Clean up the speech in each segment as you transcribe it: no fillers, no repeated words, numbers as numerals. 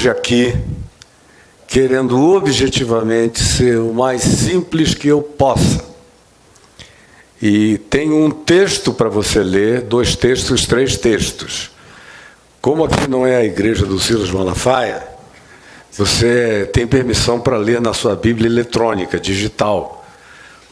hoje aqui querendo objetivamente ser o mais simples que eu possa. E tenho um texto para você ler, 2 textos, 3 textos. Como aqui não é a igreja do Silas Malafaia, você tem permissão para ler na sua Bíblia eletrônica, digital.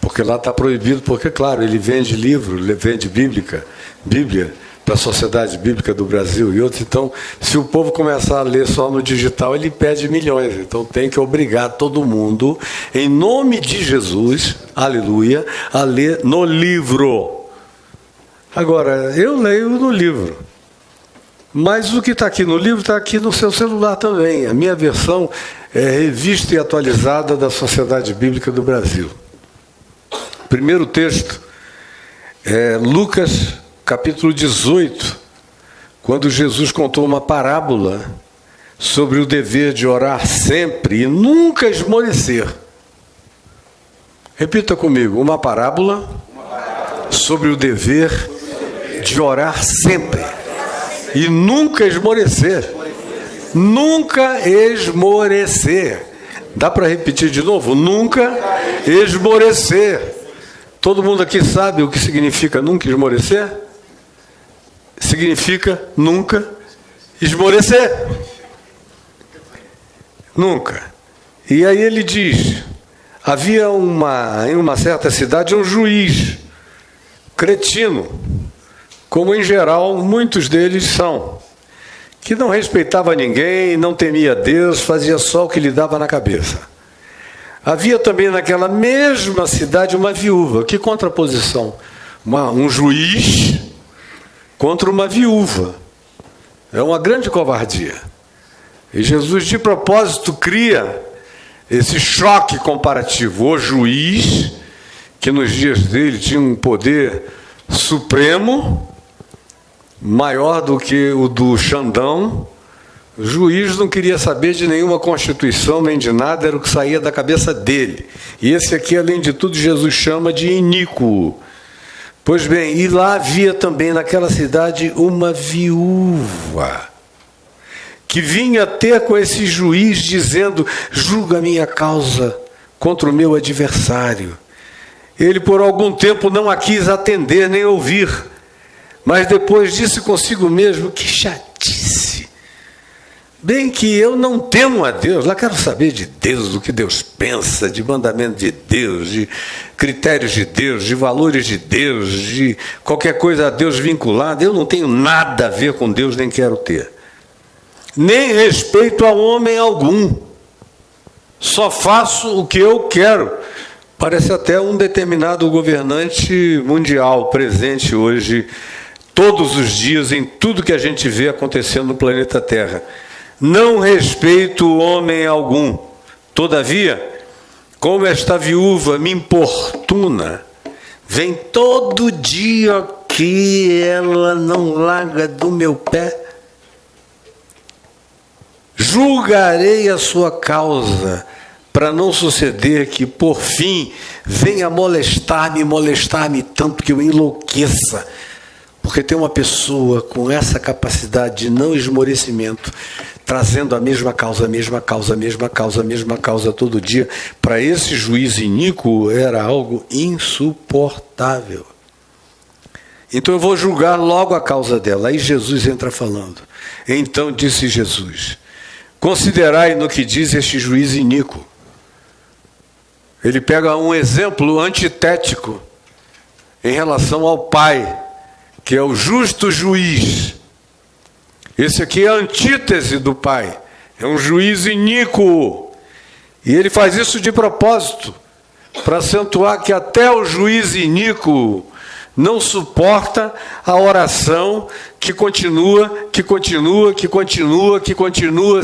Porque lá está proibido, porque, claro, ele vende livro, ele vende Bíblia para a Sociedade Bíblica do Brasil e outros. Então, se o povo começar a ler só no digital, ele perde milhões. Então, tem que obrigar todo mundo, em nome de Jesus, aleluia, a ler no livro. Agora, eu leio no livro. Mas o que está aqui no livro está aqui no seu celular também. A minha versão é revista e atualizada da Sociedade Bíblica do Brasil. Primeiro texto é Lucas, capítulo 18, quando Jesus contou uma parábola sobre o dever de orar sempre e nunca esmorecer. Repita comigo, uma parábola sobre o dever de orar sempre e nunca esmorecer. Nunca esmorecer. Dá para repetir de novo? Nunca esmorecer. Todo mundo aqui sabe o que significa nunca esmorecer? Significa nunca esmorecer. Nunca. E aí ele diz, havia em uma certa cidade um juiz cretino, como em geral muitos deles são, que não respeitava ninguém, não temia Deus, fazia só o que lhe dava na cabeça. Havia também naquela mesma cidade uma viúva. Que contraposição? Um juiz contra uma viúva. É uma grande covardia. E Jesus, de propósito, cria esse choque comparativo. O juiz, que nos dias dele tinha um poder supremo, maior do que o do Xandão. O juiz não queria saber de nenhuma constituição, nem de nada, era o que saía da cabeça dele. E esse aqui, além de tudo, Jesus chama de iníquo. Pois bem, e lá havia também naquela cidade uma viúva, que vinha ter com esse juiz dizendo, julga a minha causa contra o meu adversário. Ele por algum tempo não a quis atender nem ouvir, mas depois disse consigo mesmo, que chatice. Bem que eu não temo a Deus, lá quero saber de Deus, do que Deus pensa, de mandamento de Deus, de critérios de Deus, de valores de Deus, de qualquer coisa a Deus vinculada. Eu não tenho nada a ver com Deus, nem quero ter. Nem respeito a homem algum. Só faço o que eu quero. Parece até um determinado governante mundial presente hoje, todos os dias, em tudo que a gente vê acontecendo no planeta Terra. Não respeito homem algum. Todavia, como esta viúva me importuna, vem todo dia que ela não larga do meu pé, julgarei a sua causa, para não suceder que, por fim, venha molestar-me tanto que eu enlouqueça. Porque tem uma pessoa com essa capacidade de não esmorecimento, trazendo a mesma causa todo dia, para esse juiz iníquo era algo insuportável. Então eu vou julgar logo a causa dela. Aí Jesus entra falando. Então disse Jesus, considerai no que diz este juiz iníquo. Ele pega um exemplo antitético em relação ao Pai, que é o justo juiz. Esse aqui é a antítese do Pai, é um juiz iníquo. E ele faz isso de propósito, para acentuar que até o juiz iníquo não suporta a oração que continua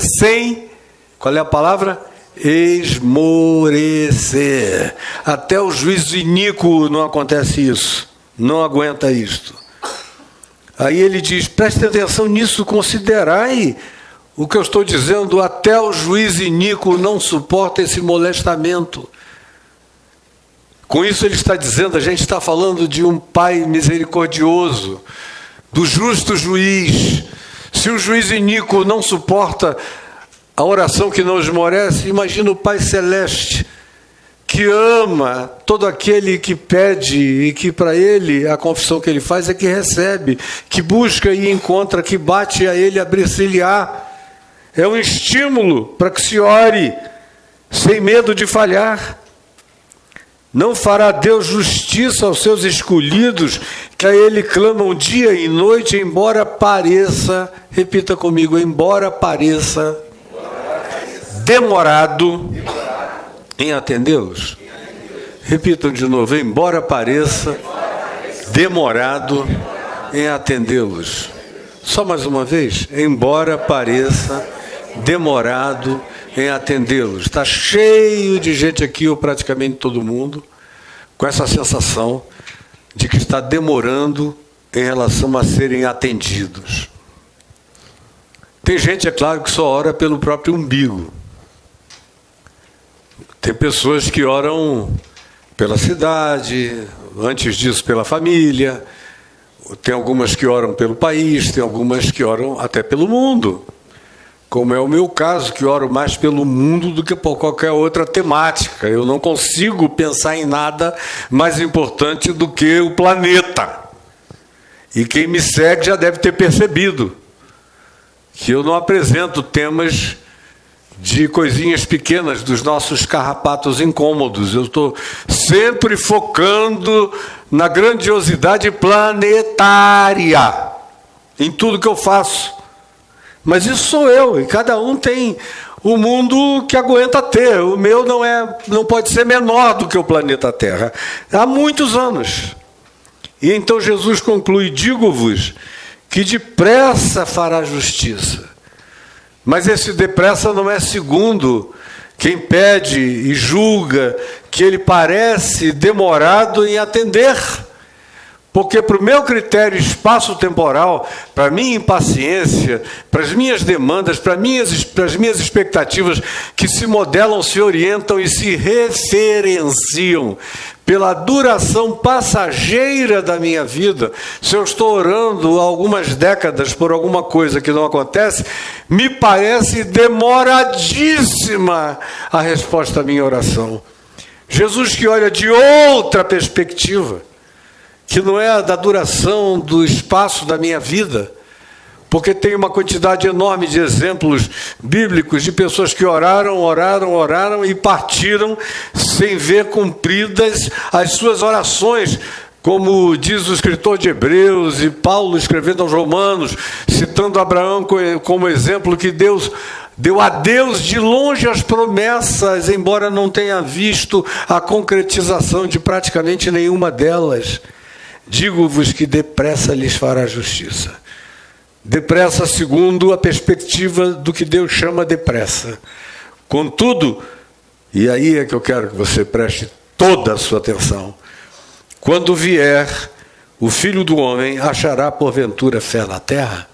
sem, qual é a palavra? Esmorecer. Até o juiz iníquo não acontece isso, não aguenta isto. Aí ele diz, preste atenção nisso, considerai o que eu estou dizendo, até o juiz iníquo não suporta esse molestamento. Com isso ele está dizendo, a gente está falando de um Pai misericordioso, do justo juiz. Se o juiz iníquo não suporta a oração que não esmorece. Imagina o Pai Celeste, que ama todo aquele que pede e que para ele a confissão que ele faz é que recebe, que busca e encontra, que bate a ele abrir-se-lhe-á. É um estímulo para que se ore sem medo de falhar. Não fará Deus justiça aos seus escolhidos, que a ele clamam dia e noite, embora pareça, repita comigo, embora pareça demorado em atendê-los. Repitam de novo, embora pareça demorado em atendê-los. Só mais uma vez, embora pareça demorado em atendê-los. Está cheio de gente aqui, ou praticamente todo mundo, com essa sensação de que está demorando em relação a serem atendidos. Tem gente, é claro, que só ora pelo próprio umbigo. Tem pessoas que oram pela cidade, antes disso pela família, tem algumas que oram pelo país, tem algumas que oram até pelo mundo, como é o meu caso, que oro mais pelo mundo do que por qualquer outra temática. Eu não consigo pensar em nada mais importante do que o planeta. E quem me segue já deve ter percebido que eu não apresento temas de coisinhas pequenas, dos nossos carrapatos incômodos. Eu estou sempre focando na grandiosidade planetária, em tudo que eu faço. Mas isso sou eu, e cada um tem o mundo que aguenta ter. O meu não pode ser menor do que o planeta Terra. Há muitos anos. E então Jesus conclui, digo-vos, que depressa fará justiça. Mas esse depressa não é segundo quem pede e julga que ele parece demorado em atender. Porque para o meu critério espaço-temporal, para a minha impaciência, para as minhas demandas, para as minhas expectativas, que se modelam, se orientam e se referenciam pela duração passageira da minha vida, se eu estou orando há algumas décadas por alguma coisa que não acontece, me parece demoradíssima a resposta à minha oração. Jesus, que olha de outra perspectiva, que não é a da duração do espaço da minha vida, porque tem uma quantidade enorme de exemplos bíblicos de pessoas que oraram e partiram sem ver cumpridas as suas orações, como diz o escritor de Hebreus e Paulo escrevendo aos Romanos, citando Abraão como exemplo, que Deus deu a Deus de longe as promessas, embora não tenha visto a concretização de praticamente nenhuma delas. Digo-vos que depressa lhes fará justiça. Depressa segundo a perspectiva do que Deus chama depressa. Contudo, e aí é que eu quero que você preste toda a sua atenção, quando vier o Filho do Homem, achará porventura fé na terra?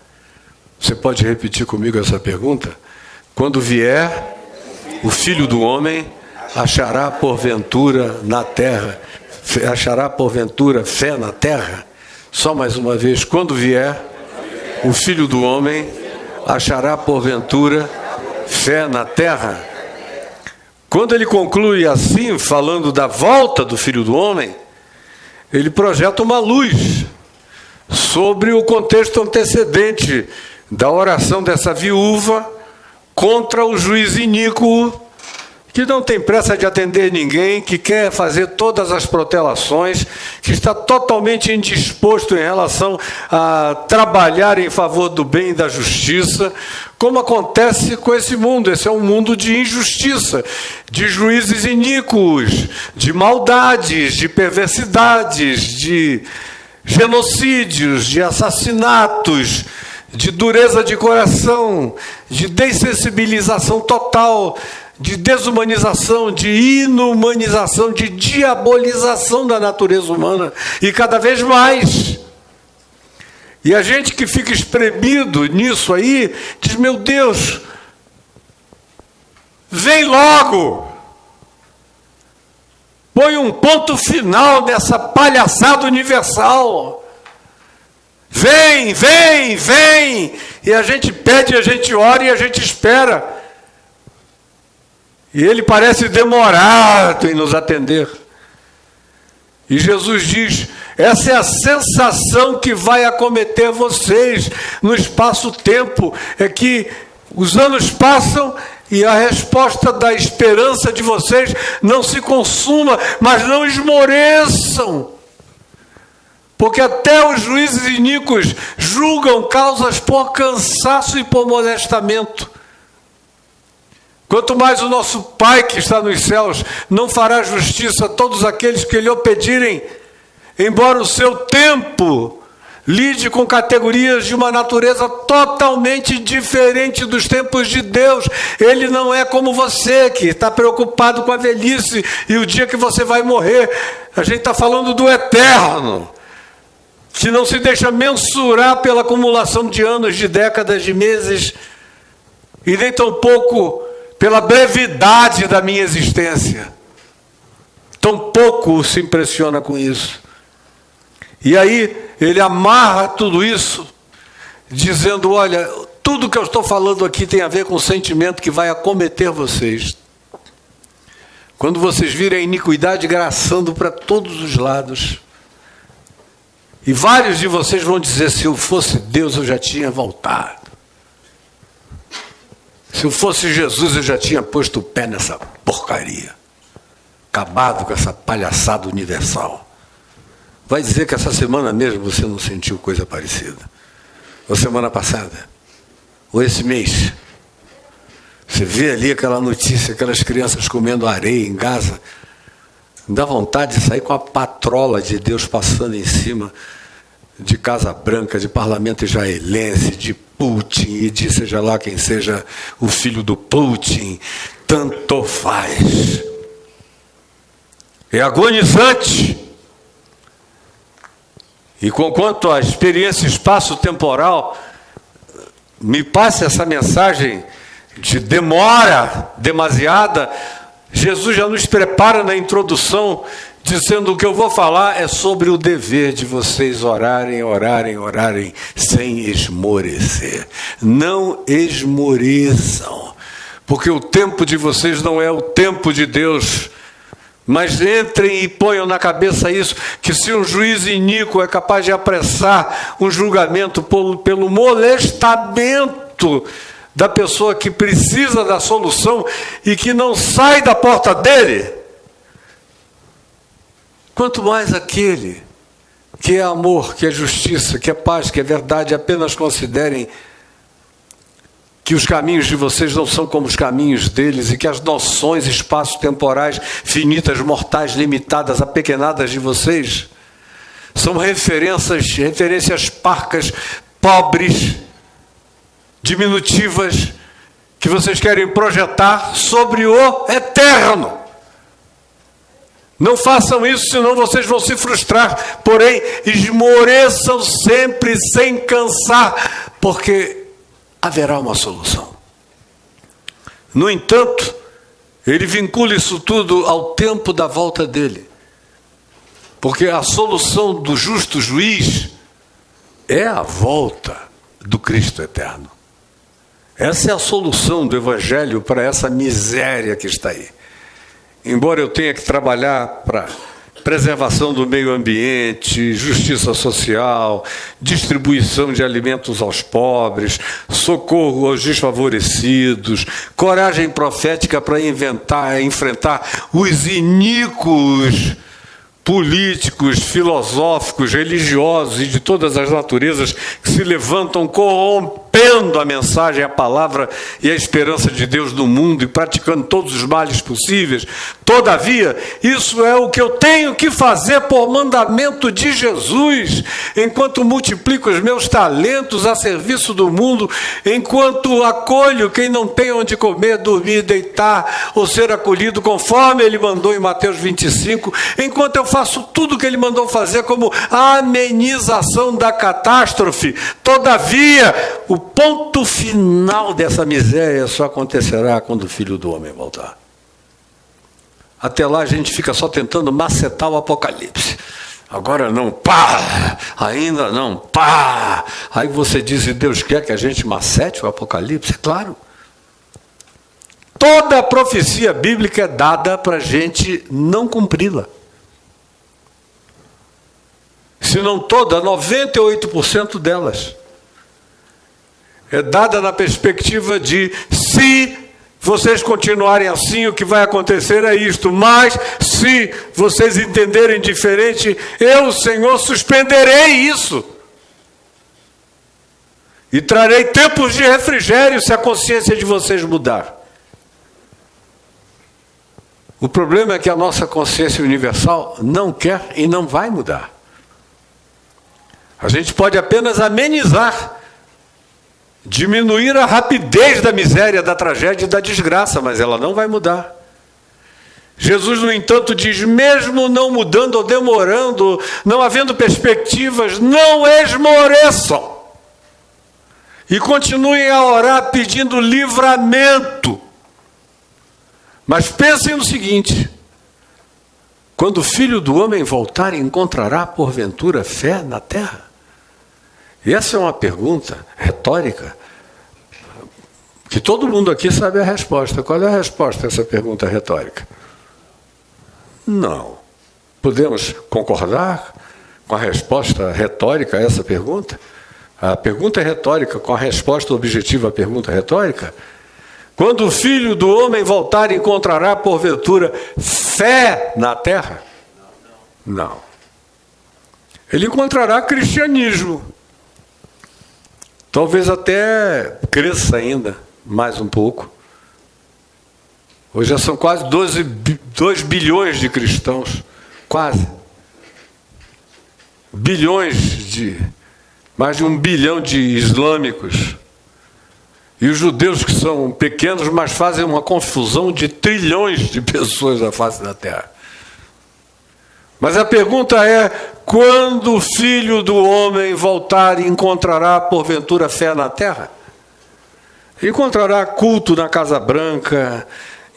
Você pode repetir comigo essa pergunta? Quando vier o Filho do Homem, achará porventura na terra? Achará porventura fé na terra? Só mais uma vez, quando vier o Filho do Homem, achará porventura fé na terra? Quando ele conclui assim, falando da volta do Filho do Homem, ele projeta uma luz sobre o contexto antecedente da oração dessa viúva contra o juiz iníquo, que não tem pressa de atender ninguém, que quer fazer todas as protelações, que está totalmente indisposto em relação a trabalhar em favor do bem e da justiça, como acontece com esse mundo. Esse é um mundo de injustiça, de juízes iníquos, de maldades, de perversidades, de genocídios, de assassinatos, de dureza de coração, de dessensibilização total, de desumanização, de inumanização, de diabolização da natureza humana, e cada vez mais. E a gente que fica espremido nisso aí, diz, meu Deus, vem logo, põe um ponto final nessa palhaçada universal. Vem, vem, vem. E a gente pede, a gente ora e a gente espera. E ele parece demorado em nos atender. E Jesus diz: essa é a sensação que vai acometer vocês no espaço-tempo. É que os anos passam e a resposta da esperança de vocês não se consuma, mas não esmoreçam. Porque até os juízes iníquos julgam causas por cansaço e por molestamento. Quanto mais o nosso Pai que está nos céus não fará justiça a todos aqueles que lhe o pedirem, embora o seu tempo lide com categorias de uma natureza totalmente diferente dos tempos de Deus. Ele não é como você, que está preocupado com a velhice e o dia que você vai morrer. A gente está falando do eterno, que não se deixa mensurar pela acumulação de anos, de décadas, de meses, e nem tampouco pela brevidade da minha existência. Tão pouco se impressiona com isso. E aí ele amarra tudo isso, dizendo: olha, tudo que eu estou falando aqui tem a ver com o sentimento que vai acometer vocês. Quando vocês virem a iniquidade graçando para todos os lados. E vários de vocês vão dizer: se eu fosse Deus, eu já tinha voltado. Se eu fosse Jesus, eu já tinha posto o pé nessa porcaria. Acabado com essa palhaçada universal. Vai dizer que essa semana mesmo você não sentiu coisa parecida. Ou semana passada. Ou esse mês. Você vê ali aquela notícia, aquelas crianças comendo areia em Gaza. Dá vontade de sair com a patrola de Deus passando em cima de Casa Branca, de parlamento israelense, de Putin e de seja lá quem seja o filho do Putin. Tanto faz. É agonizante. E conquanto a experiência espaço-temporal me passa essa mensagem de demora demasiada, Jesus já nos prepara na introdução, dizendo: o que eu vou falar é sobre o dever de vocês orarem, orarem, orarem, sem esmorecer. Não esmoreçam, porque o tempo de vocês não é o tempo de Deus. Mas entrem e ponham na cabeça isso, que se um juiz iníquo é capaz de apressar um julgamento pelo molestamento da pessoa que precisa da solução e que não sai da porta dele, quanto mais aquele que é amor, que é justiça, que é paz, que é verdade, apenas considerem que os caminhos de vocês não são como os caminhos deles e que as noções espaço-temporais, finitas, mortais, limitadas, apequenadas de vocês são referências parcas, pobres, diminutivas, que vocês querem projetar sobre o eterno. Não façam isso, senão vocês vão se frustrar. Porém, esmoreçam sempre sem cansar, porque haverá uma solução. No entanto, ele vincula isso tudo ao tempo da volta dele. Porque a solução do justo juiz é a volta do Cristo eterno. Essa é a solução do Evangelho para essa miséria que está aí. Embora eu tenha que trabalhar para preservação do meio ambiente, justiça social, distribuição de alimentos aos pobres, socorro aos desfavorecidos, coragem profética para enfrentar os iníquos políticos, filosóficos, religiosos e de todas as naturezas que se levantam corrompendo a mensagem, a palavra e a esperança de Deus no mundo e praticando todos os males possíveis. Todavia, isso é o que eu tenho que fazer por mandamento de Jesus, enquanto multiplico os meus talentos a serviço do mundo, enquanto acolho quem não tem onde comer, dormir, deitar ou ser acolhido, conforme ele mandou em Mateus 25, enquanto eu faço tudo o que ele mandou fazer como amenização da catástrofe. Todavia, o ponto final dessa miséria só acontecerá quando o Filho do Homem voltar. Até lá a gente fica só tentando macetar o Apocalipse. Agora não, pá! Ainda não, pá! Aí você diz: e Deus quer que a gente macete o Apocalipse? É claro. toda a profecia bíblica é dada para a gente não cumpri-la. Se não toda, 98% delas é dada na perspectiva de: se vocês continuarem assim, o que vai acontecer é isto. Mas, se vocês entenderem diferente, eu, Senhor, suspenderei isso. E trarei tempos de refrigério se a consciência de vocês mudar. O problema é que a nossa consciência universal não quer e não vai mudar. A gente pode apenas amenizar, diminuir a rapidez da miséria, da tragédia e da desgraça, mas ela não vai mudar. Jesus, no entanto, diz: mesmo não mudando ou demorando, não havendo perspectivas, não esmoreçam. E continuem a orar pedindo livramento. Mas pensem no seguinte: quando o Filho do Homem voltar, encontrará porventura fé na terra? E essa é uma pergunta retórica, que todo mundo aqui sabe a resposta. Qual é a resposta a essa pergunta retórica? Não. Podemos concordar com a resposta retórica a essa pergunta? A pergunta é retórica com a resposta objetiva à pergunta retórica? Quando o Filho do Homem voltar, encontrará porventura fé na terra? Não. Ele encontrará cristianismo. Talvez até cresça ainda mais um pouco. Hoje já são quase 2 bilhões de cristãos. Quase. Mais de 1 bilhão de islâmicos. E os judeus, que são pequenos, mas fazem uma confusão de trilhões de pessoas na face da terra. Mas a pergunta é: quando o Filho do Homem voltar, encontrará porventura fé na terra? Encontrará culto na Casa Branca,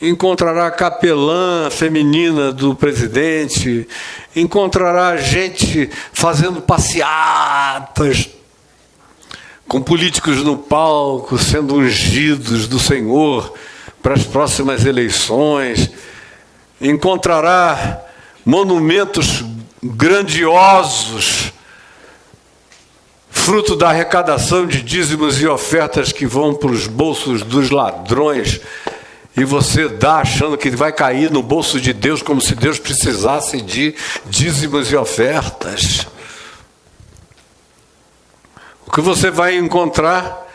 encontrará capelã feminina do presidente, encontrará gente fazendo passeatas com políticos no palco, sendo ungidos do Senhor para as próximas eleições, encontrará monumentos grandiosos, fruto da arrecadação de dízimos e ofertas que vão para os bolsos dos ladrões, e você dá achando que vai cair no bolso de Deus, como se Deus precisasse de dízimos e ofertas. O que você vai encontrar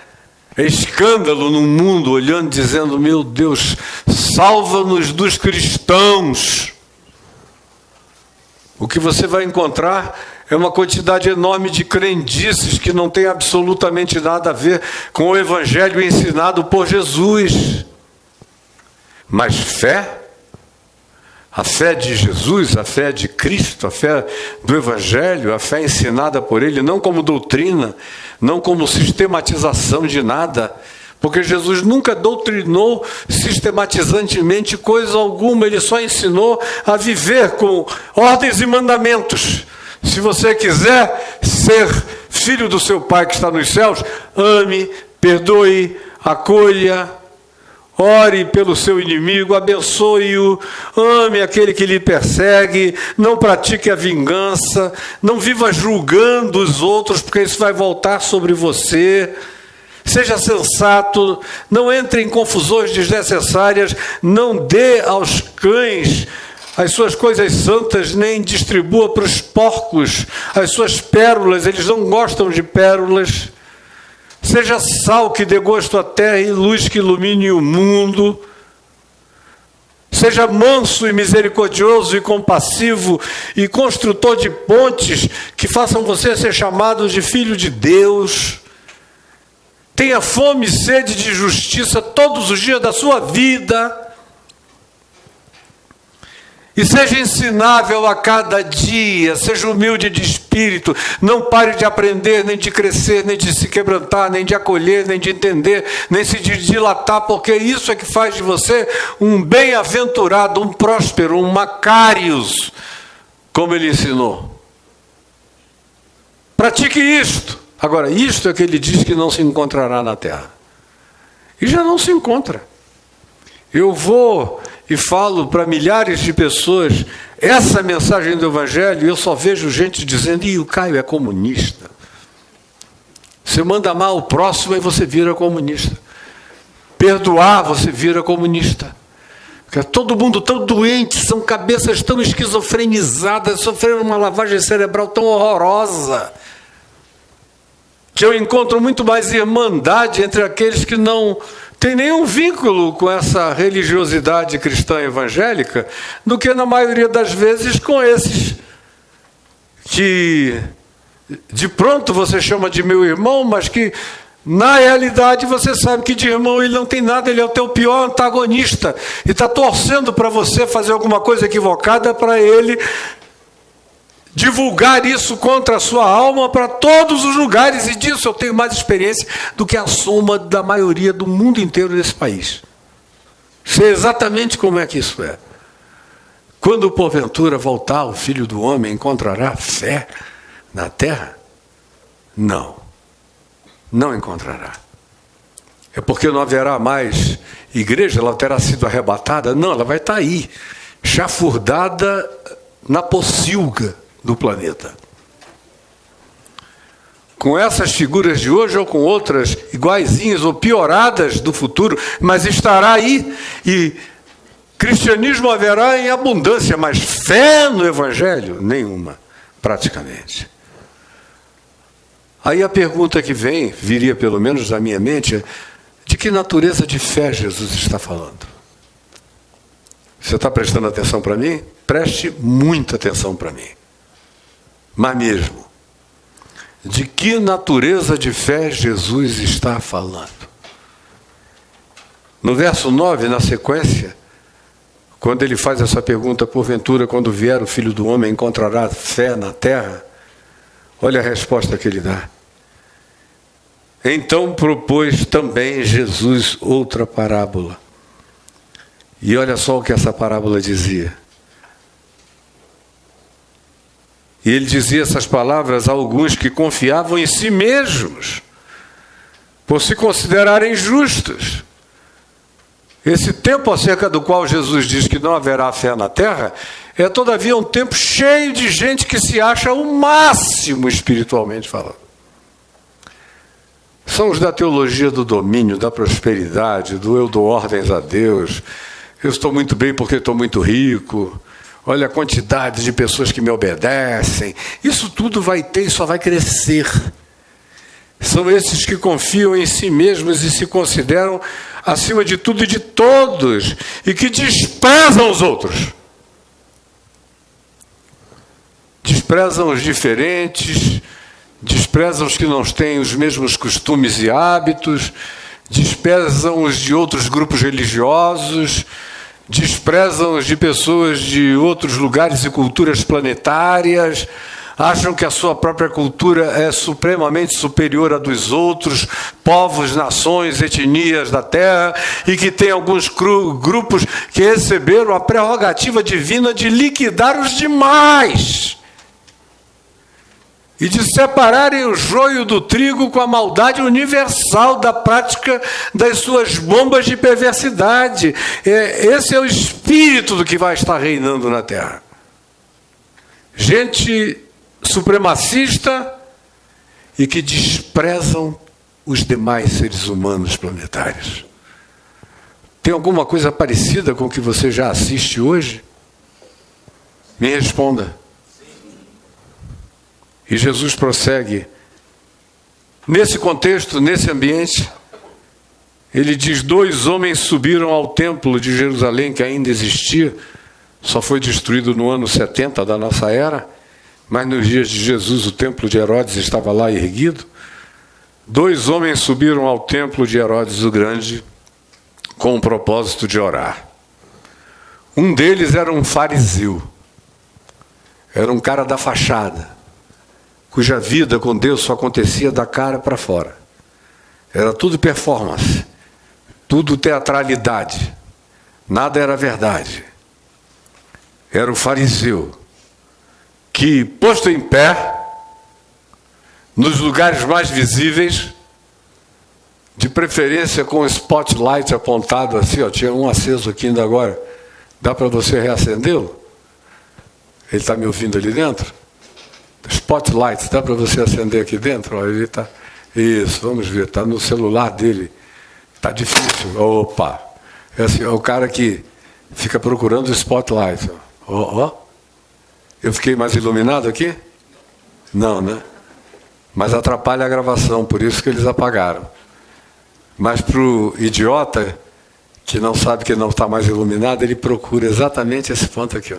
é escândalo no mundo, olhando, dizendo: meu Deus, salva-nos dos cristãos. O que você vai encontrar é uma quantidade enorme de crendices que não tem absolutamente nada a ver com o evangelho ensinado por Jesus. Mas fé, a fé de Jesus, a fé de Cristo, a fé do evangelho, a fé ensinada por Ele, não como doutrina, não como sistematização de nada, porque Jesus nunca doutrinou sistematizantemente coisa alguma. Ele só ensinou a viver com ordens e mandamentos. Se você quiser ser filho do seu Pai que está nos céus, ame, perdoe, acolha, ore pelo seu inimigo, abençoe-o, ame aquele que lhe persegue, não pratique a vingança, não viva julgando os outros, porque isso vai voltar sobre você. Seja sensato, não entre em confusões desnecessárias, não dê aos cães as suas coisas santas, nem distribua para os porcos as suas pérolas, eles não gostam de pérolas. Seja sal que dê gosto à terra e luz que ilumine o mundo. Seja manso e misericordioso e compassivo e construtor de pontes que façam você ser chamado de filho de Deus. Tenha fome e sede de justiça todos os dias da sua vida. E seja ensinável a cada dia, seja humilde de espírito, não pare de aprender, nem de crescer, nem de se quebrantar, nem de acolher, nem de entender, nem se de dilatar, porque isso é que faz de você um bem-aventurado, um próspero, um Macários, como ele ensinou. Pratique isto. Agora, isto é que ele diz que não se encontrará na terra. E já não se encontra. Eu vou e falo para milhares de pessoas essa mensagem do Evangelho e eu só vejo gente dizendo: "Ih, o Caio é comunista". Você manda mal o próximo e você vira comunista. Perdoar, você vira comunista. Porque todo mundo tão doente, são cabeças tão esquizofrenizadas, sofrendo uma lavagem cerebral tão horrorosa, que eu encontro muito mais irmandade entre aqueles que não têm nenhum vínculo com essa religiosidade cristã evangélica do que, na maioria das vezes, com esses que de pronto você chama de meu irmão, mas que na realidade você sabe que de irmão ele não tem nada, ele é o teu pior antagonista e está torcendo para você fazer alguma coisa equivocada para ele divulgar isso contra a sua alma para todos os lugares, e disso eu tenho mais experiência do que a soma da maioria do mundo inteiro desse país. Sei exatamente como é que isso é. Quando porventura voltar o Filho do Homem, encontrará fé na terra? Não, não encontrará. É porque não haverá mais igreja, ela terá sido arrebatada? Não, ela vai estar aí, chafurdada na pocilga do planeta. Com essas figuras de hoje ou com outras iguaizinhas ou pioradas do futuro, mas estará aí, e cristianismo haverá em abundância, mas fé no Evangelho? Nenhuma, praticamente. Aí a pergunta que viria pelo menos na minha mente, é: de que natureza de fé Jesus está falando? Você está prestando atenção para mim? Preste muita atenção para mim. Mas mesmo, de que natureza de fé Jesus está falando? No verso 9, na sequência, quando ele faz essa pergunta: porventura, quando vier o Filho do Homem, encontrará fé na terra? Olha a resposta que ele dá. Então propôs também Jesus outra parábola. E olha só o que essa parábola dizia. E ele dizia essas palavras a alguns que confiavam em si mesmos, por se considerarem justos. Esse tempo acerca do qual Jesus diz que não haverá fé na terra, é todavia um tempo cheio de gente que se acha o máximo espiritualmente falando. São os da teologia do domínio, da prosperidade, do eu dou ordens a Deus, eu estou muito bem porque estou muito rico, olha a quantidade de pessoas que me obedecem. Isso tudo vai ter e só vai crescer. São esses que confiam em si mesmos e se consideram acima de tudo e de todos, e que desprezam os outros. Desprezam os diferentes, desprezam os que não têm os mesmos costumes e hábitos, desprezam os de outros grupos religiosos, desprezam os de pessoas de outros lugares e culturas planetárias, acham que a sua própria cultura é supremamente superior à dos outros, povos, nações, etnias da Terra, e que tem alguns grupos que receberam a prerrogativa divina de liquidar os demais e de separarem o joio do trigo com a maldade universal da prática das suas bombas de perversidade. Esse é o espírito do que vai estar reinando na Terra. Gente supremacista e que desprezam os demais seres humanos planetários. Tem alguma coisa parecida com o que você já assiste hoje? Me responda. E Jesus prossegue. Nesse contexto, nesse ambiente, ele diz: 2 homens subiram ao templo de Jerusalém, que ainda existia, só foi destruído no ano 70 da nossa era, mas nos dias de Jesus o templo de Herodes estava lá erguido. 2 homens subiram ao templo de Herodes o Grande com o propósito de orar. Um deles era um fariseu, era um cara da fachada, cuja vida com Deus só acontecia da cara para fora. Era tudo performance, tudo teatralidade, nada era verdade. Era o fariseu que, posto em pé, nos lugares mais visíveis, de preferência com o spotlight apontado assim, ó, tinha um aceso aqui ainda agora. Dá para você reacendê-lo? Ele está me ouvindo ali dentro? Spotlight, dá para você acender aqui dentro? Ó, ele está. Isso, vamos ver, está no celular dele. Está difícil. Opa! É assim, é o cara que fica procurando o spotlight. Ó. Eu fiquei mais iluminado aqui? Não, né? Mas atrapalha a gravação, por isso que eles apagaram. Mas para o idiota, que não sabe que não está mais iluminado, ele procura exatamente esse ponto aqui. Ó.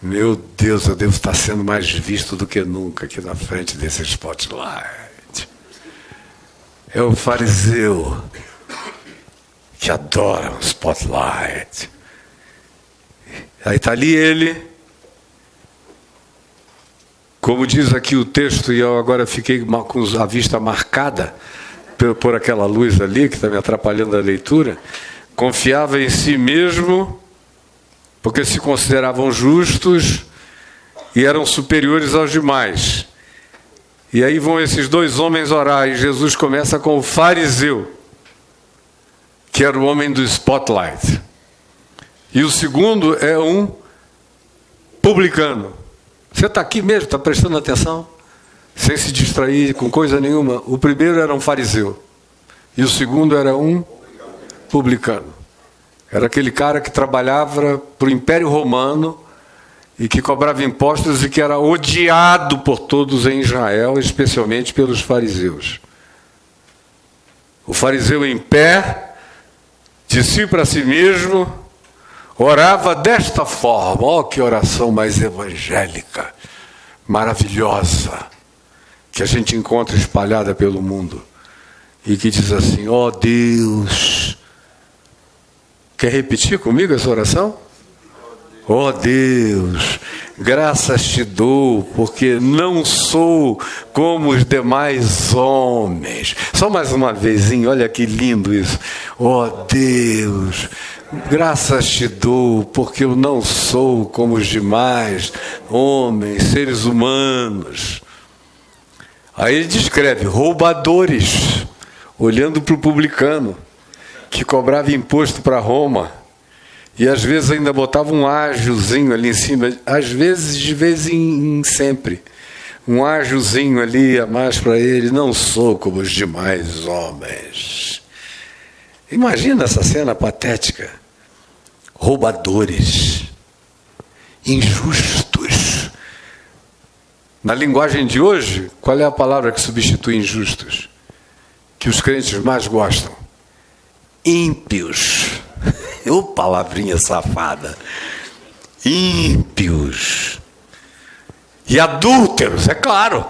Meu Deus, eu devo estar sendo mais visto do que nunca aqui na frente desse spotlight. É o fariseu que adora o spotlight. Aí está ali ele, como diz aqui o texto, e eu agora fiquei com a vista marcada por aquela luz ali, que está me atrapalhando a leitura, confiava em si mesmo, porque se consideravam justos e eram superiores aos demais. E aí vão esses dois homens orar, e Jesus começa com o fariseu, que era o homem do spotlight. E o segundo é um publicano. Você está aqui mesmo, está prestando atenção? Sem se distrair com coisa nenhuma. O primeiro era um fariseu. E o segundo era um publicano. Era aquele cara que trabalhava para o Império Romano e que cobrava impostos e que era odiado por todos em Israel, especialmente pelos fariseus. O fariseu em pé, de si para si mesmo, orava desta forma. Oh, que oração mais evangélica, maravilhosa, que a gente encontra espalhada pelo mundo. E que diz assim: ó Deus. Quer repetir comigo essa oração? Ó Deus, graças te dou, porque não sou como os demais homens. Só mais uma vezinha, olha que lindo isso. Ó Deus, graças te dou, porque eu não sou como os demais homens, seres humanos. Aí ele descreve roubadores, olhando para o publicano, que cobrava imposto para Roma, e às vezes ainda botava um ágiozinho ali em cima, às vezes, de vez em sempre, um ágiozinho ali a mais para ele: não sou como os demais homens. Imagina essa cena patética. Roubadores, injustos. Na linguagem de hoje, qual é a palavra que substitui injustos? Que os crentes mais gostam? Ímpios. Ô, palavrinha safada. Ímpios. E adúlteros, é claro.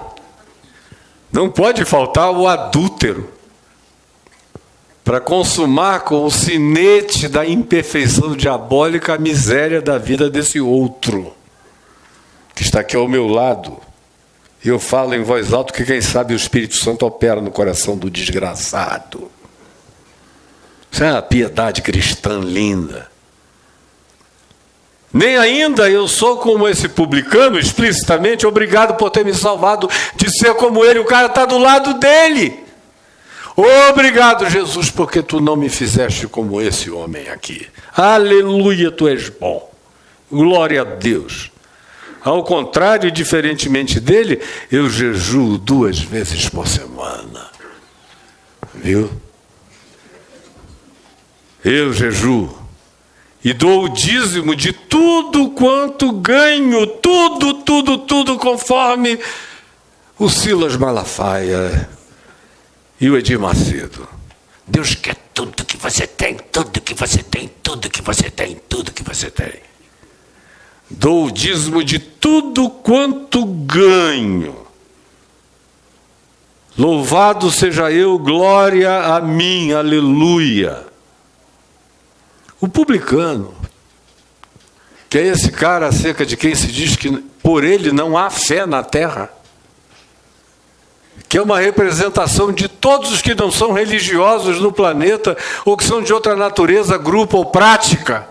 Não pode faltar o adúltero para consumar com o sinete da imperfeição diabólica a miséria da vida desse outro, que está aqui ao meu lado. E eu falo em voz alta que quem sabe o Espírito Santo opera no coração do desgraçado. Isso é uma piedade cristã linda. Nem ainda eu sou como esse publicano, explicitamente, obrigado por ter me salvado de ser como ele. O cara está do lado dele. Obrigado, Jesus, porque tu não me fizeste como esse homem aqui. Aleluia, tu és bom. Glória a Deus. Ao contrário, diferentemente dele, eu jejuo 2 vezes por semana. Viu? Eu jejuo. E dou o dízimo de tudo quanto ganho. Tudo, conforme o Silas Malafaia e o Edir Macedo. Deus quer tudo que você tem, tudo que você tem, tudo que você tem, tudo que você tem. Dou o dízimo de tudo quanto ganho. Louvado seja eu, glória a mim, aleluia. O publicano, que é esse cara acerca de quem se diz que por ele não há fé na terra, que é uma representação de todos os que não são religiosos no planeta, ou que são de outra natureza, grupo ou prática,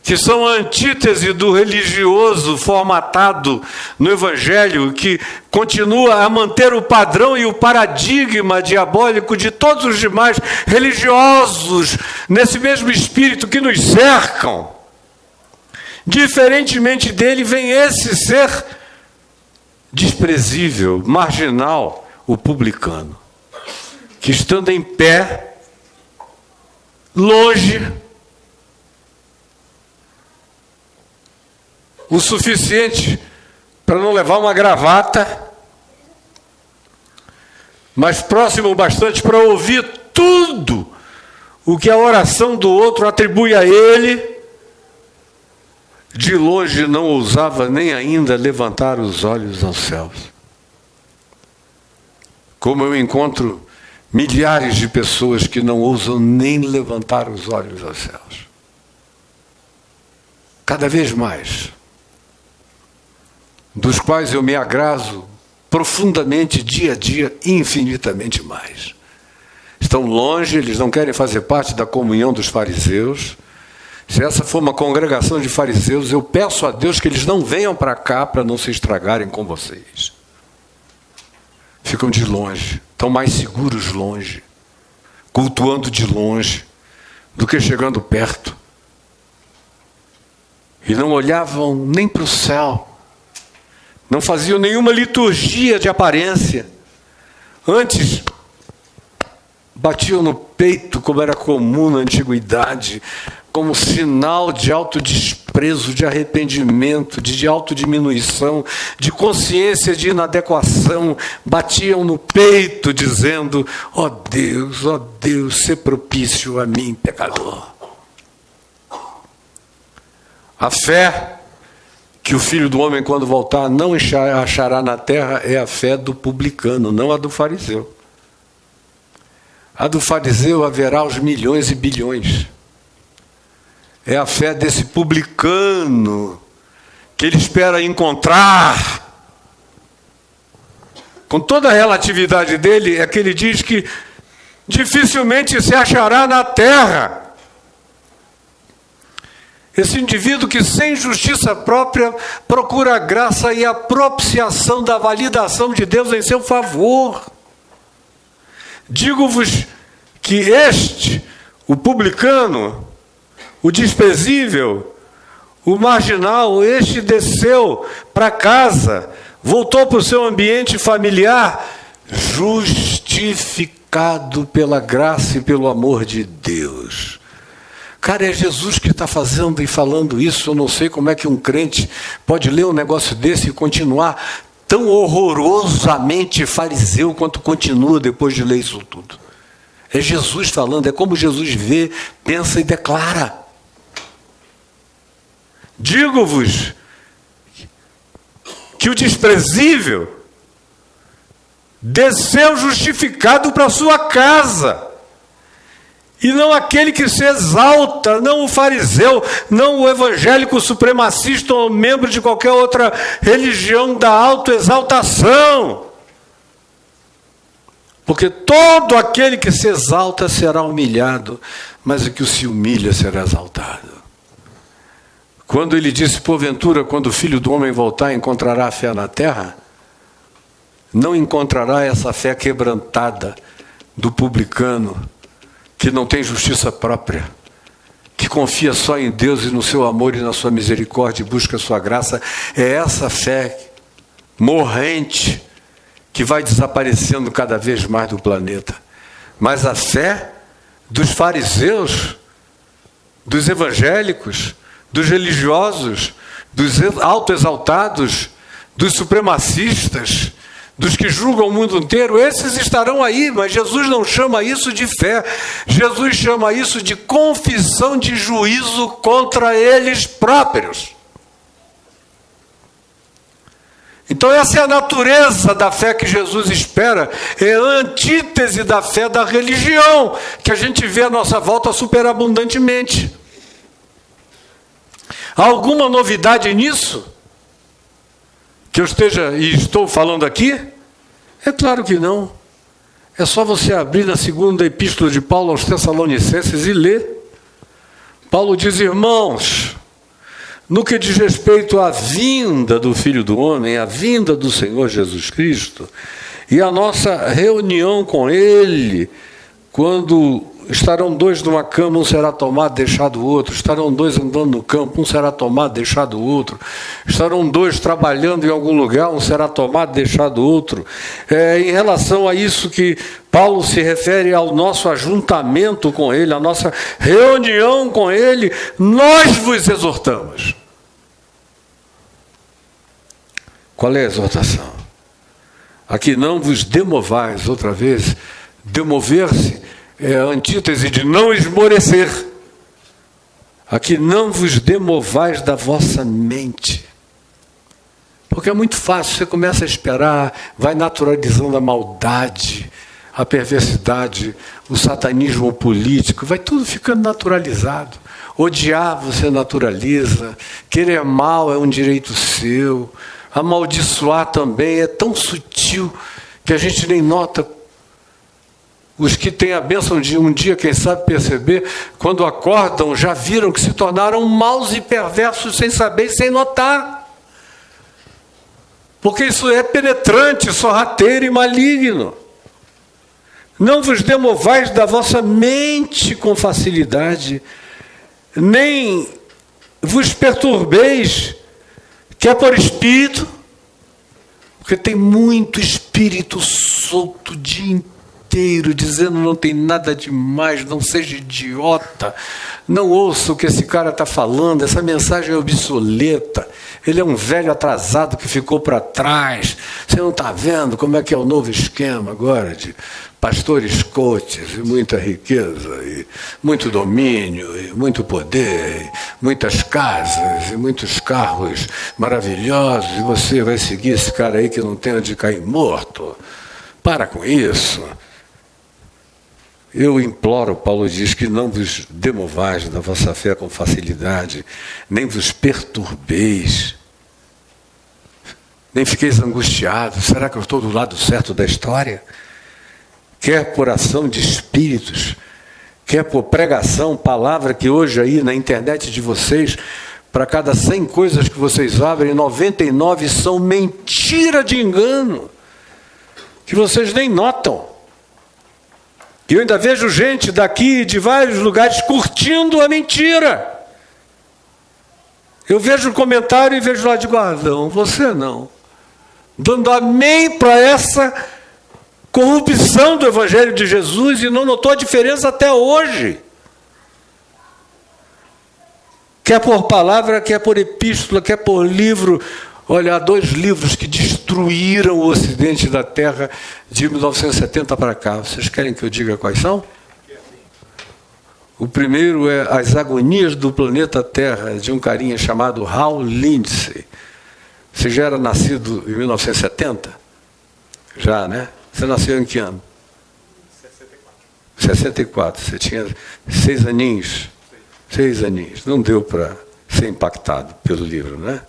que são a antítese do religioso formatado no Evangelho, que continua a manter o padrão e o paradigma diabólico de todos os demais religiosos, nesse mesmo espírito que nos cercam. Diferentemente dele, vem esse ser desprezível, marginal, o publicano, que estando em pé, longe, o suficiente para não levar uma gravata, mas próximo o bastante para ouvir tudo o que a oração do outro atribui a ele, de longe não ousava nem ainda levantar os olhos aos céus. Como eu encontro milhares de pessoas que não ousam nem levantar os olhos aos céus. Cada vez mais. Dos quais eu me agrazo profundamente, dia a dia, infinitamente mais. Estão longe, eles não querem fazer parte da comunhão dos fariseus. Se essa for uma congregação de fariseus, eu peço a Deus que eles não venham para cá para não se estragarem com vocês. Ficam de longe, estão mais seguros longe, cultuando de longe, do que chegando perto. E não olhavam nem para o céu, não faziam nenhuma liturgia de aparência. Antes, batiam no peito, como era comum na antiguidade, como sinal de autodesprezo, de arrependimento, de autodiminuição, de consciência de inadequação. Batiam no peito dizendo: ó Deus, sê propício a mim, pecador. A fé que o Filho do Homem, quando voltar, não achará na terra é a fé do publicano, não a do fariseu. A do fariseu haverá os milhões e bilhões. É a fé desse publicano que ele espera encontrar. Com toda a relatividade dele, é que ele diz que dificilmente se achará na terra. Esse indivíduo que sem justiça própria procura a graça e a propiciação da validação de Deus em seu favor. Digo-vos que este, o publicano, o desprezível, o marginal, este desceu para casa, voltou para o seu ambiente familiar, justificado pela graça e pelo amor de Deus. Cara, é Jesus que está fazendo e falando isso. Eu não sei como é que um crente pode ler um negócio desse e continuar tão horrorosamente fariseu quanto continua depois de ler isso tudo. É Jesus falando, é como Jesus vê, pensa e declara. Digo-vos que o desprezível desceu justificado para sua casa, e não aquele que se exalta, não o fariseu, não o evangélico supremacista ou membro de qualquer outra religião da autoexaltação. Porque todo aquele que se exalta será humilhado, mas o que se humilha será exaltado. Quando ele disse, porventura, quando o Filho do Homem voltar, encontrará fé na terra, não encontrará essa fé quebrantada do publicano, que não tem justiça própria, que confia só em Deus e no seu amor e na sua misericórdia e busca a sua graça. É essa fé morrente que vai desaparecendo cada vez mais do planeta. Mas a fé dos fariseus, dos evangélicos, dos religiosos, dos autoexaltados, dos supremacistas, dos que julgam o mundo inteiro, esses estarão aí, mas Jesus não chama isso de fé. Jesus chama isso de confissão de juízo contra eles próprios. Então essa é a natureza da fé que Jesus espera, é a antítese da fé da religião, que a gente vê à nossa volta superabundantemente. Há alguma novidade nisso? Que eu esteja e estou falando aqui? É claro que não. É só você abrir na segunda epístola de Paulo aos Tessalonicenses e ler. Paulo diz: irmãos, no que diz respeito à vinda do Filho do Homem, à vinda do Senhor Jesus Cristo, e a nossa reunião com Ele, quando estarão dois numa cama, um será tomado, deixado o outro. Estarão dois andando no campo, um será tomado, deixado o outro. Estarão dois trabalhando em algum lugar, um será tomado, deixado o outro. Em relação a isso que Paulo se refere ao nosso ajuntamento com Ele, a nossa reunião com Ele, nós vos exortamos. Qual é a exortação? Aqui não vos demovais, outra vez, demover-se é a antítese de não esmorecer. Aqui não vos demovais da vossa mente. Porque é muito fácil, você começa a esperar, vai naturalizando a maldade, a perversidade, o satanismo político, vai tudo ficando naturalizado. Odiar você naturaliza, querer mal é um direito seu, amaldiçoar também é tão sutil que a gente nem nota. Os que têm a bênção de um dia, quem sabe perceber, quando acordam, já viram que se tornaram maus e perversos sem saber e sem notar. Porque isso é penetrante, sorrateiro e maligno. Não vos demovais da vossa mente com facilidade, nem vos perturbeis, quer por espírito, porque tem muito espírito solto o dia inteiro, dizendo não tem nada demais, não seja idiota, não ouça o que esse cara está falando, essa mensagem é obsoleta, ele é um velho atrasado que ficou para trás, você não está vendo como é que é o novo esquema agora de pastores coaches e muita riqueza, e muito domínio, e muito poder, e muitas casas, e muitos carros maravilhosos, e você vai seguir esse cara aí que não tem onde cair morto. Para com isso. Eu imploro, Paulo diz, que não vos demovais da vossa fé com facilidade, nem vos perturbeis, nem fiqueis angustiados. Será que eu estou do lado certo da história? Quer por ação de espíritos, quer por pregação, palavra que hoje aí na internet de vocês, para cada 100 coisas que vocês abrem, 99 são mentira de engano, que vocês nem notam. E eu ainda vejo gente daqui, de vários lugares, curtindo a mentira. Eu vejo um comentário e vejo lá de guardão, você não. Dando amém para essa corrupção do Evangelho de Jesus e não notou a diferença até hoje. Quer por palavra, quer por epístola, quer por livro. Olha, há 2 livros que destruíram o Ocidente da Terra de 1970 para cá. Vocês querem que eu diga quais são? O primeiro é As Agonias do Planeta Terra, de um carinha chamado Hal Lindsey. Você já era nascido em 1970? Já, né? Você nasceu em que ano? 64. Você tinha 6 aninhos. 6 aninhos. Não deu para ser impactado pelo livro, né?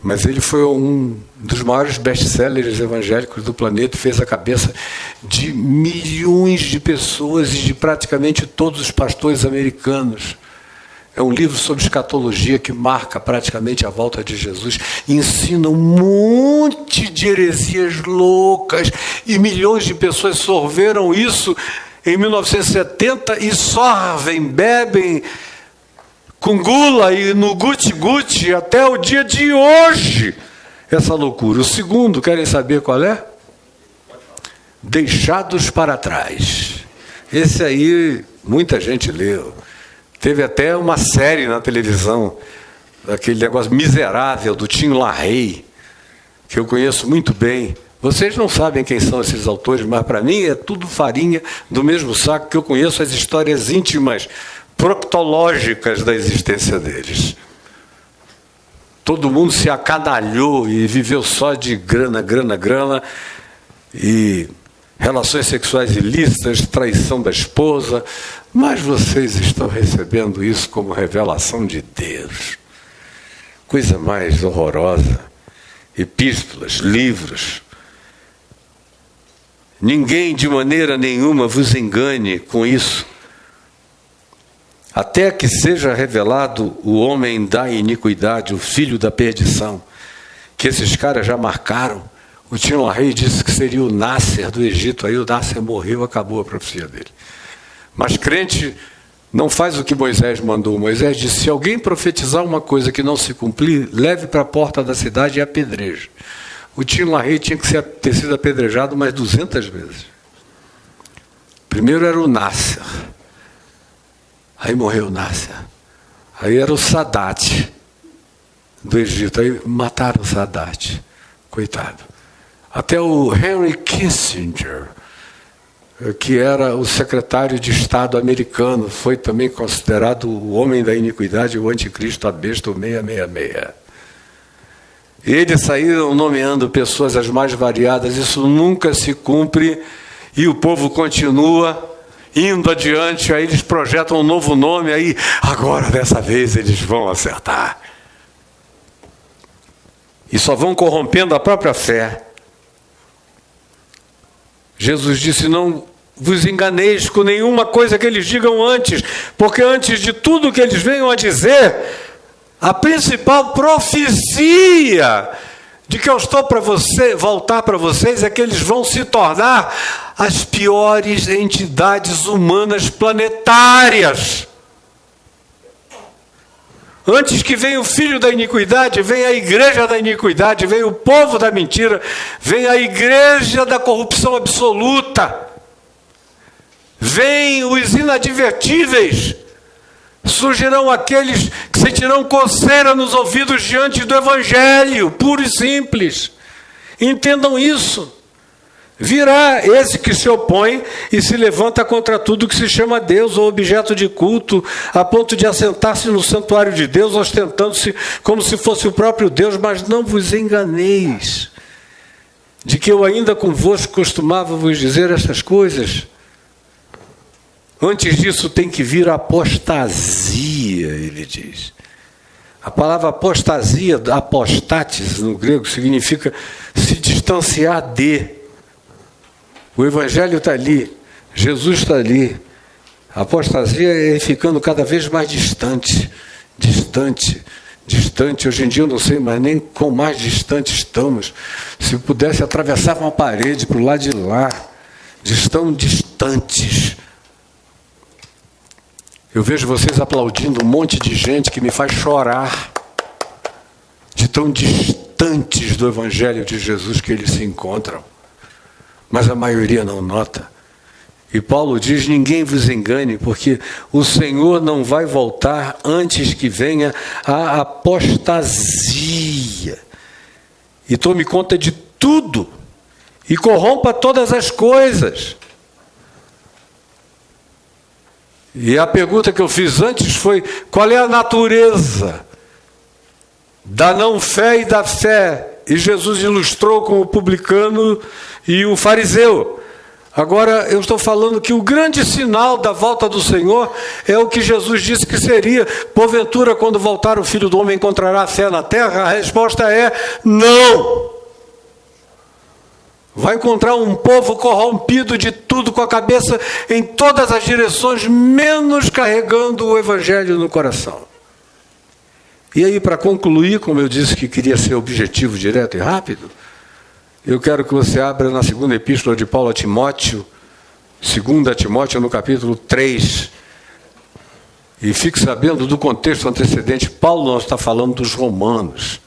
Mas ele foi um dos maiores best-sellers evangélicos do planeta, fez a cabeça de milhões de pessoas e de praticamente todos os pastores americanos. É um livro sobre escatologia que marca praticamente a volta de Jesus, ensina um monte de heresias loucas e milhões de pessoas sorveram isso em 1970 e sorvem, bebem com gula e no guti-guti até o dia de hoje. Essa loucura. O segundo, querem saber qual é? Deixados para trás. Esse aí muita gente leu. Teve até uma série na televisão, aquele negócio miserável do Tim LaHaye, que eu conheço muito bem. Vocês não sabem quem são esses autores, mas para mim é tudo farinha do mesmo saco, que eu conheço as histórias íntimas, proctológicas da existência deles. Todo mundo se acanalhou e viveu só de grana, grana, grana, e relações sexuais ilícitas, traição da esposa, mas vocês estão recebendo isso como revelação de Deus. Coisa mais horrorosa. Epístolas, livros. Ninguém de maneira nenhuma vos engane com isso. até que seja revelado o homem da iniquidade, o filho da perdição, que esses caras já marcaram. O Tim LaHaye disse que seria o Nasser do Egito, aí o Nasser morreu, acabou a profecia dele. Mas crente não faz o que Moisés mandou. Moisés disse: se alguém profetizar uma coisa que não se cumprir, leve para a porta da cidade e apedreje. O Tim LaHaye tinha que ter sido apedrejado mais 200 vezes. Primeiro era o Nasser, aí morreu o Nasser. Aí era o Sadat do Egito, aí mataram o Sadat, coitado. Até o Henry Kissinger, que era o secretário de Estado americano, foi também considerado o homem da iniquidade, o anticristo, a besta, o 666. Eles saíram nomeando pessoas as mais variadas, isso nunca se cumpre, e o povo continua indo adiante, aí eles projetam um novo nome, aí agora dessa vez eles vão acertar. E só vão corrompendo a própria fé. Jesus disse: não vos enganeis com nenhuma coisa que eles digam antes, porque antes de tudo que eles venham a dizer, a principal profecia de que eu estou para voltar para vocês é que eles vão se tornar as piores entidades humanas planetárias. Antes que venha o filho da iniquidade, vem a igreja da iniquidade, vem o povo da mentira, vem a igreja da corrupção absoluta, vem os inadvertíveis, surgirão aqueles que sentirão coceira nos ouvidos diante do evangelho, puro e simples. Entendam isso. Virá esse que se opõe e se levanta contra tudo que se chama Deus ou objeto de culto, a ponto de assentar-se no santuário de Deus, ostentando-se como se fosse o próprio Deus. Mas não vos enganeis, de que eu ainda convosco costumava vos dizer estas coisas. Antes disso tem que vir a apostasia, ele diz. A palavra apostasia, apostates no grego, significa se distanciar de. O Evangelho está ali, Jesus está ali. A apostasia é ficando cada vez mais distante. Hoje em dia eu não sei mais nem quão mais distante estamos. Se pudesse, atravessava uma parede para o lado de lá. Estão distantes. Eu vejo vocês aplaudindo um monte de gente que me faz chorar, de tão distantes do Evangelho de Jesus que eles se encontram. Mas a maioria não nota. E Paulo diz: ninguém vos engane, porque o Senhor não vai voltar antes que venha a apostasia. E tome conta de tudo, e corrompa todas as coisas. E a pergunta que eu fiz antes foi: qual é a natureza da não fé e da fé? E Jesus ilustrou com o publicano e o fariseu. Agora eu estou falando que o grande sinal da volta do Senhor é o que Jesus disse que seria. Porventura, quando voltar o Filho do Homem, encontrará fé na terra? A resposta é não. Vai encontrar um povo corrompido de tudo, com a cabeça em todas as direções, menos carregando o Evangelho no coração. E aí, para concluir, como eu disse que queria ser objetivo, direto e rápido, eu quero que você abra na segunda epístola de Paulo a Timóteo, 2 Timóteo, no capítulo 3, e fique sabendo do contexto antecedente. Paulo não está falando dos romanos,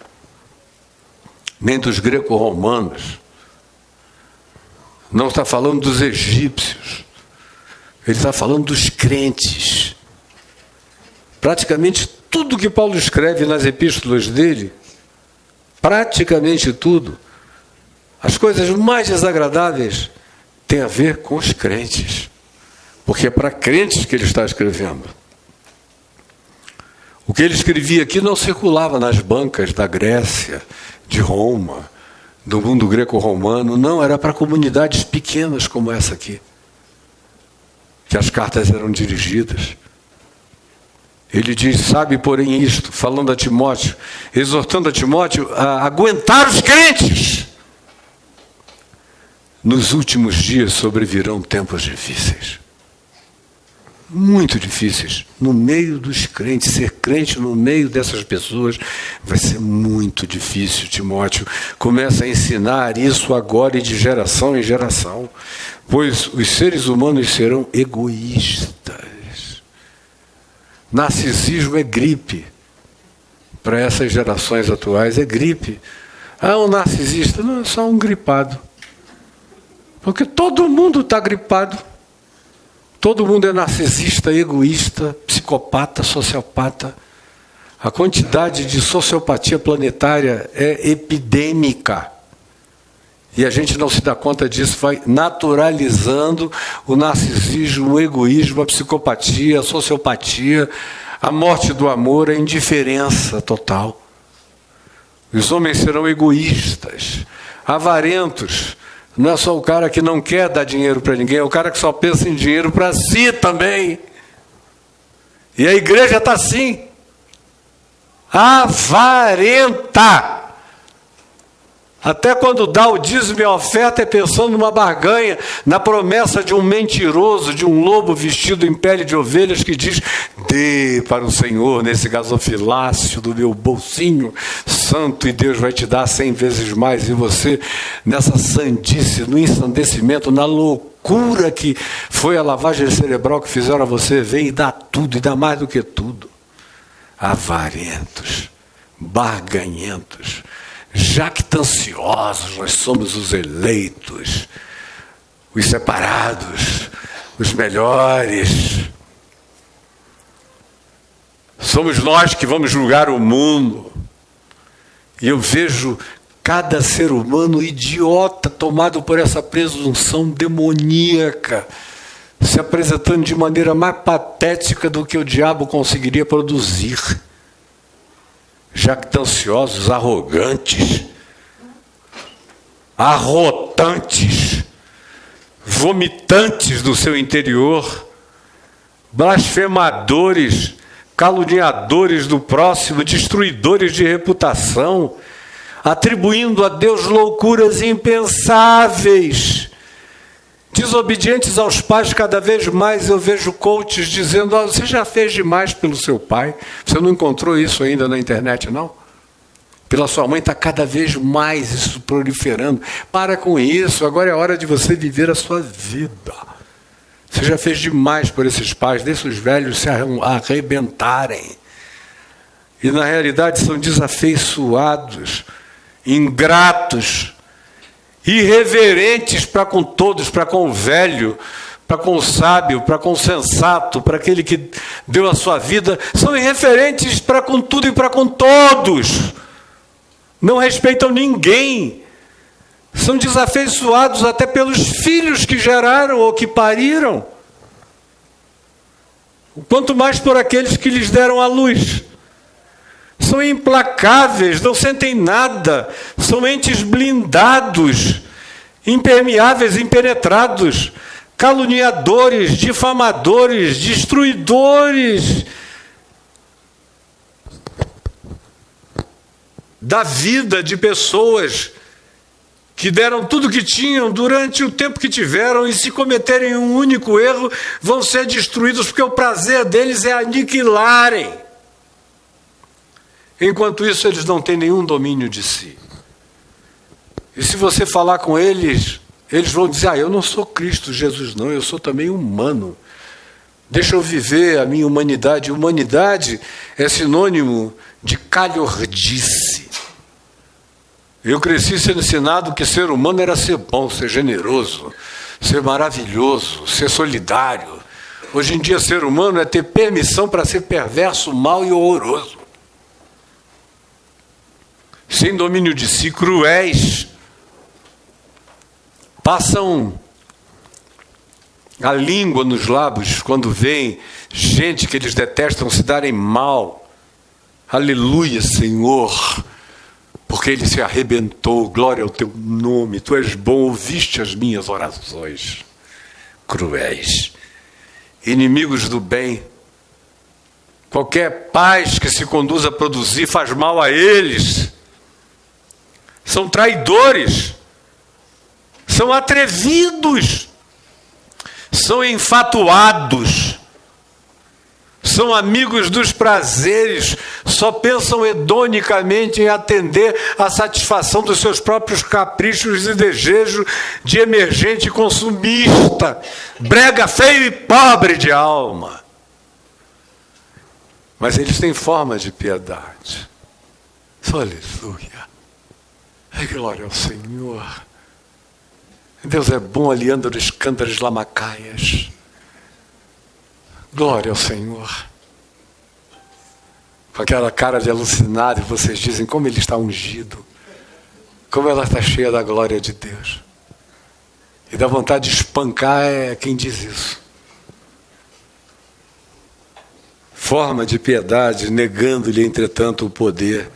nem dos greco-romanos, não está falando dos egípcios, ele está falando dos crentes. Praticamente tudo que Paulo escreve nas epístolas dele, praticamente tudo, as coisas mais desagradáveis têm a ver com os crentes, porque é para crentes que ele está escrevendo. O que ele escrevia aqui não circulava nas bancas da Grécia, de Roma, do mundo greco-romano, não, era para comunidades pequenas como essa aqui, que as cartas eram dirigidas. Ele diz: sabe, porém, isto, falando a Timóteo, exortando a Timóteo a aguentar os crentes. Nos últimos dias sobrevirão tempos difíceis. muito difíceis. No meio dos crentes, ser crente no meio dessas pessoas vai ser muito difícil, Timóteo. Começa a ensinar isso agora e de geração em geração, pois os seres humanos serão egoístas. Narcisismo é gripe. Para essas gerações atuais é gripe. Um narcisista não é só um gripado. Porque todo mundo está gripado. Todo mundo é narcisista, egoísta, psicopata, sociopata. A quantidade de sociopatia planetária é epidêmica. E a gente não se dá conta disso, vai naturalizando o narcisismo, o egoísmo, a psicopatia, a sociopatia, a morte do amor, a indiferença total. Os homens serão egoístas, avarentos. Não é só o cara que não quer dar dinheiro para ninguém, é o cara que só pensa em dinheiro para si também. E a igreja está assim. Avarenta. Até quando dá o dízimo e a oferta é pensando numa barganha, na promessa de um mentiroso, de um lobo vestido em pele de ovelhas que diz: dê para o Senhor nesse gasofilácio do meu bolsinho santo e Deus vai te dar 100 vezes mais. E você, nessa sandice, no ensandecimento, na loucura que foi a lavagem cerebral que fizeram a você, vem e dá tudo, e dá mais do que tudo. Avarentos, barganhentos, jactanciosos, nós somos os eleitos, os separados, os melhores. Somos nós que vamos julgar o mundo. E eu vejo cada ser humano idiota, tomado por essa presunção demoníaca, se apresentando de maneira mais patética do que o diabo conseguiria produzir. Jactanciosos, arrogantes, arrotantes, vomitantes do seu interior, blasfemadores, caluniadores do próximo, destruidores de reputação, atribuindo a Deus loucuras impensáveis, desobedientes aos pais cada vez mais. Eu vejo coaches dizendo: você já fez demais pelo seu pai. Você não encontrou isso ainda na internet, não? Pela sua mãe está cada vez mais isso proliferando. Para com isso, agora é hora de você viver a sua vida. Você já fez demais por esses pais, deixa os velhos se arrebentarem. E na realidade são desafeiçoados, ingratos, irreverentes para com todos, para com o velho, para com o sábio, para com o sensato, para aquele que deu a sua vida. São irreverentes para com tudo e para com todos. Não respeitam ninguém. São desafeiçoados até pelos filhos que geraram ou que pariram. Quanto mais por aqueles que lhes deram a luz. São implacáveis, não sentem nada, são entes blindados, impermeáveis, impenetrados, caluniadores, difamadores, destruidores da vida de pessoas que deram tudo que tinham durante o tempo que tiveram, e se cometerem um único erro, vão ser destruídos, porque o prazer deles é aniquilarem. Enquanto isso, eles não têm nenhum domínio de si. E se você falar com eles, eles vão dizer: eu não sou Cristo Jesus, não, eu sou também humano. Deixa eu viver a minha humanidade. Humanidade é sinônimo de calhordice. Eu cresci sendo ensinado que ser humano era ser bom, ser generoso, ser maravilhoso, ser solidário. Hoje em dia, ser humano é ter permissão para ser perverso, mau e horroroso. Sem domínio de si, cruéis, passam a língua nos lábios quando veem gente que eles detestam se darem mal. Aleluia, Senhor, porque ele se arrebentou, glória ao teu nome, tu és bom, ouviste as minhas orações. Cruéis, inimigos do bem. Qualquer paz que se conduza a produzir faz mal a eles. São traidores, são atrevidos, são enfatuados, são amigos dos prazeres, só pensam hedonicamente em atender à satisfação dos seus próprios caprichos e desejos de emergente consumista, brega, feio e pobre de alma. Mas eles têm forma de piedade. Aleluia. Ai, glória ao Senhor. Deus é bom aliando os cântaros lamacaias. Glória ao Senhor. Com aquela cara de alucinado, e vocês dizem como ele está ungido, como ela está cheia da glória de Deus. E dá vontade de espancar quem diz isso. Forma de piedade, negando-lhe, entretanto, o poder.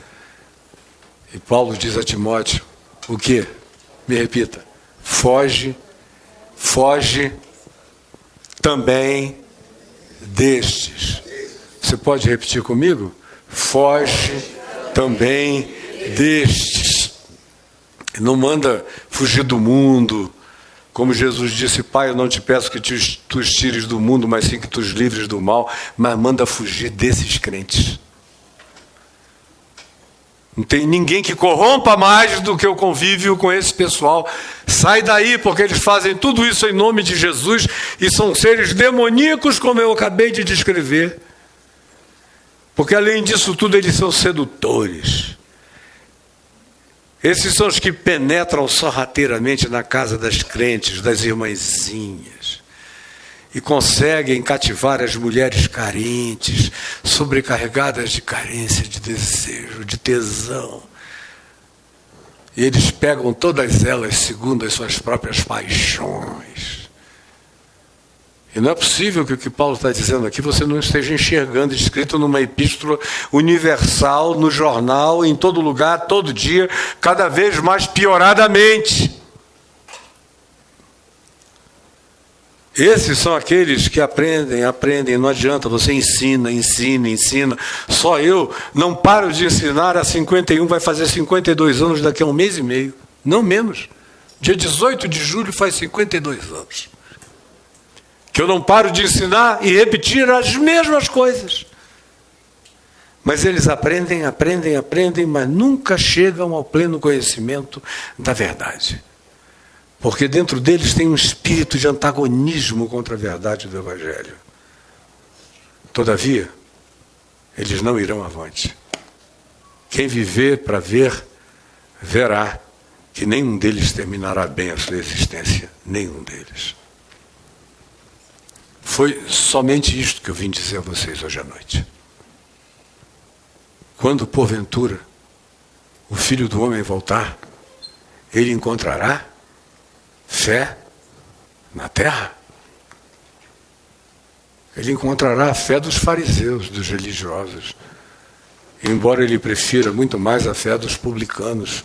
E Paulo diz a Timóteo, o quê? Me repita. Foge também destes. Você pode repetir comigo? Foge também destes. Não manda fugir do mundo, como Jesus disse, Pai, eu não te peço que tu os tires do mundo, mas sim que tu os livres do mal, mas manda fugir desses crentes. Não tem ninguém que corrompa mais do que o convívio com esse pessoal. Sai daí, porque eles fazem tudo isso em nome de Jesus e são seres demoníacos, como eu acabei de descrever. Porque além disso tudo, eles são sedutores. Esses são os que penetram sorrateiramente na casa das crentes, das irmãzinhas, e conseguem cativar as mulheres carentes, sobrecarregadas de carência, de desejo, de tesão. E eles pegam todas elas segundo as suas próprias paixões. E não é possível que o que Paulo está dizendo aqui você não esteja enxergando, escrito numa epístola universal, no jornal, em todo lugar, todo dia, cada vez mais pioradamente. Esses são aqueles que aprendem, não adianta, você ensina. Só eu não paro de ensinar há 51, vai fazer 52 anos daqui a um mês e meio, não menos. Dia 18 de julho faz 52 anos. Que eu não paro de ensinar e repetir as mesmas coisas. Mas eles aprendem, mas nunca chegam ao pleno conhecimento da verdade. Porque dentro deles tem um espírito de antagonismo contra a verdade do Evangelho. Todavia, eles não irão avante. Quem viver para ver, verá que nenhum deles terminará bem a sua existência. Nenhum deles. Foi somente isto que eu vim dizer a vocês hoje à noite. Quando, porventura, o Filho do Homem voltar, ele encontrará fé na terra? Ele encontrará a fé dos fariseus, dos religiosos. Embora ele prefira muito mais a fé dos publicanos,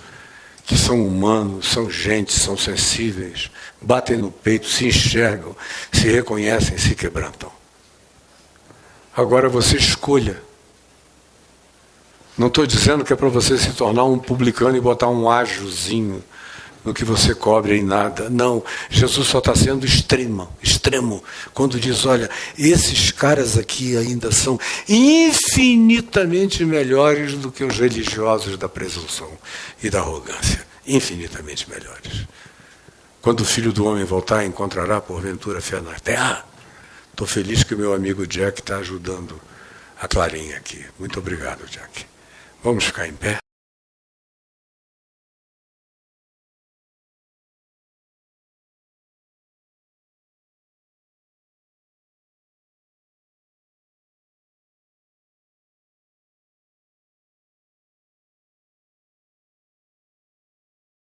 que são humanos, são gente, são sensíveis, batem no peito, se enxergam, se reconhecem, se quebrantam. Agora você escolha. Não estou dizendo que é para você se tornar um publicano e botar um ajozinho no que você cobre em nada. Não, Jesus só está sendo extremo, quando diz, olha, esses caras aqui ainda são infinitamente melhores do que os religiosos da presunção e da arrogância. Infinitamente melhores. Quando o Filho do Homem voltar, encontrará porventura fé na terra? Estou feliz que o meu amigo Jack está ajudando a Clarinha aqui. Muito obrigado, Jack. Vamos ficar em pé?